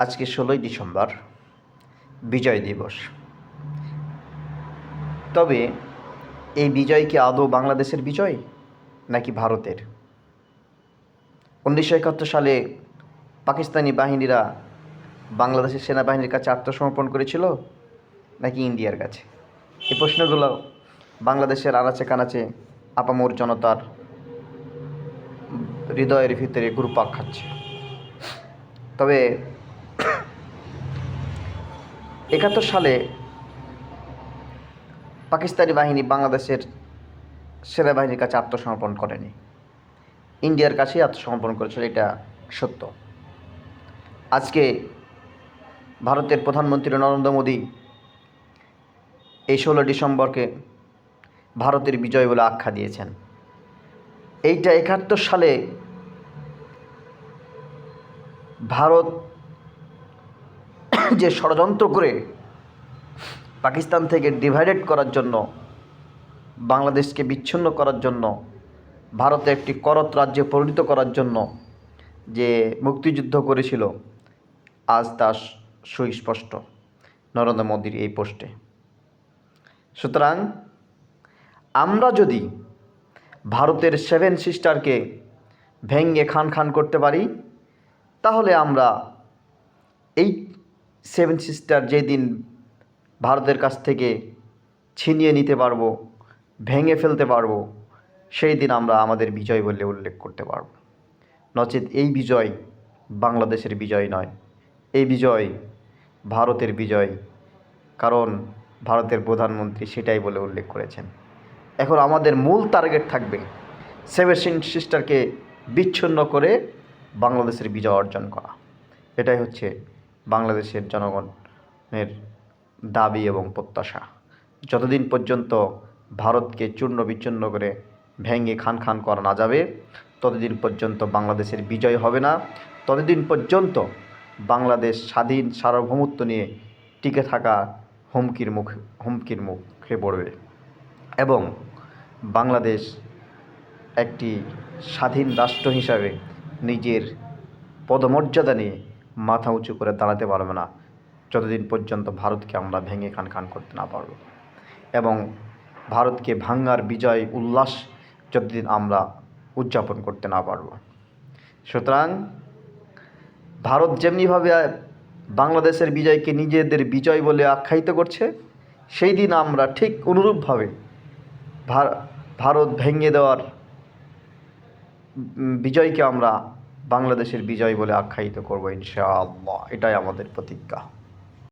আজকে ১৬ই ডিসেম্বর বিজয় দিবস। তবে এই বিজয় কি আদৌ বাংলাদেশের বিজয় নাকি ভারতের? ১৯৭১ সালে পাকিস্তানি বাহিনীরা বাংলাদেশের সেনাবাহিনীর কাছে আত্মসমর্পণ করেছিল নাকি ইন্ডিয়ার কাছে? এই প্রশ্নগুলো বাংলাদেশের আনাচে কানাচে আপামর জনতার হৃদয়ের ভিতরে ঘুরপাক খাচ্ছে। তবে ৭১ সালে পাকিস্তানি বাহিনী বাংলাদেশের সেনাবাহিনীর কাছে আত্মসমর্পণ করেনি, ইন্ডিয়ার কাছেই আত্মসমর্পণ করেছিল, এটা সত্য। আজকে ভারতের প্রধানমন্ত্রী নরেন্দ্র মোদী এই ১৬ ডিসেম্বরকে ভারতের বিজয় বলে আখ্যা দিয়েছেন। এইটা ৭১ সালে ভারত যে ষড়যন্ত্র করে পাকিস্তান থেকে ডিভাইডেড করার জন্য, বাংলাদেশকে বিচ্ছিন্ন করার জন্য, ভারতে একটি করত রাজ্যে পরিণত করার জন্য যে মুক্তিযুদ্ধ করেছিল, আজ তা সুস্পষ্ট নরেন্দ্র মোদীর এই পোস্টে। সুতরাং আমরা যদি ভারতের 7 সিস্টারকে ভেঙে খান খান করতে পারি, তাহলে আমরা এই 7 সিস্টার যেদিন ভারতের কাছ থেকে ছিনিয়ে নিতে পারবো, ভেঙে ফেলতে পারবো, সেই দিন আমরা আমাদের বিজয় বলে উল্লেখ করতে পারব। নচেত এই বিজয় বাংলাদেশের বিজয় নয়, এই বিজয় ভারতের বিজয়। কারণ ভারতের প্রধানমন্ত্রী সেটাই বলে উল্লেখ করেছেন। এখন আমাদের মূল টার্গেট থাকবে 7 সিস্টারকে বিচ্ছিন্ন করে বাংলাদেশের বিজয় অর্জন করা। এটাই হচ্ছে বাংলাদেশের জনগণের দাবি এবং প্রত্যাশা। যতদিন পর্যন্ত ভারতকে চূর্ণ বিচ্ছিন্ন করে ভেঙে খান খান করা না যাবে, ততদিন পর্যন্ত বাংলাদেশের বিজয় হবে না। ততদিন পর্যন্ত বাংলাদেশ স্বাধীন সার্বভৌমত্ব নিয়ে টিকে থাকা হুমকির মুখে পড়বে এবং বাংলাদেশ একটি স্বাধীন রাষ্ট্র হিসাবে নিজের পদমর্যাদা নিয়ে মাথা উঁচু করে দাঁড়াতে পারবে না, যতদিন পর্যন্ত ভারতকে আমরা ভেঙে খান খান করতে না পারব। এবং ভারতকে ভাঙার বিজয় উল্লাস যতদিন আমরা উদযাপন করতে না পারব। সুতরাং ভারত যেমনিভাবে বাংলাদেশের বিজয়কে নিজেদের বিজয় বলে আখ্যায়িত করছে, সেই দিন আমরা ঠিক অনুরূপভাবে ভারত ভেঙে দেওয়ার বিজয়কে আমরা বাংলাদেশের বিজয় বলে আখ্যায়িত করব ইনশাআল্লাহ। এটাই আমাদের প্রতিজ্ঞা।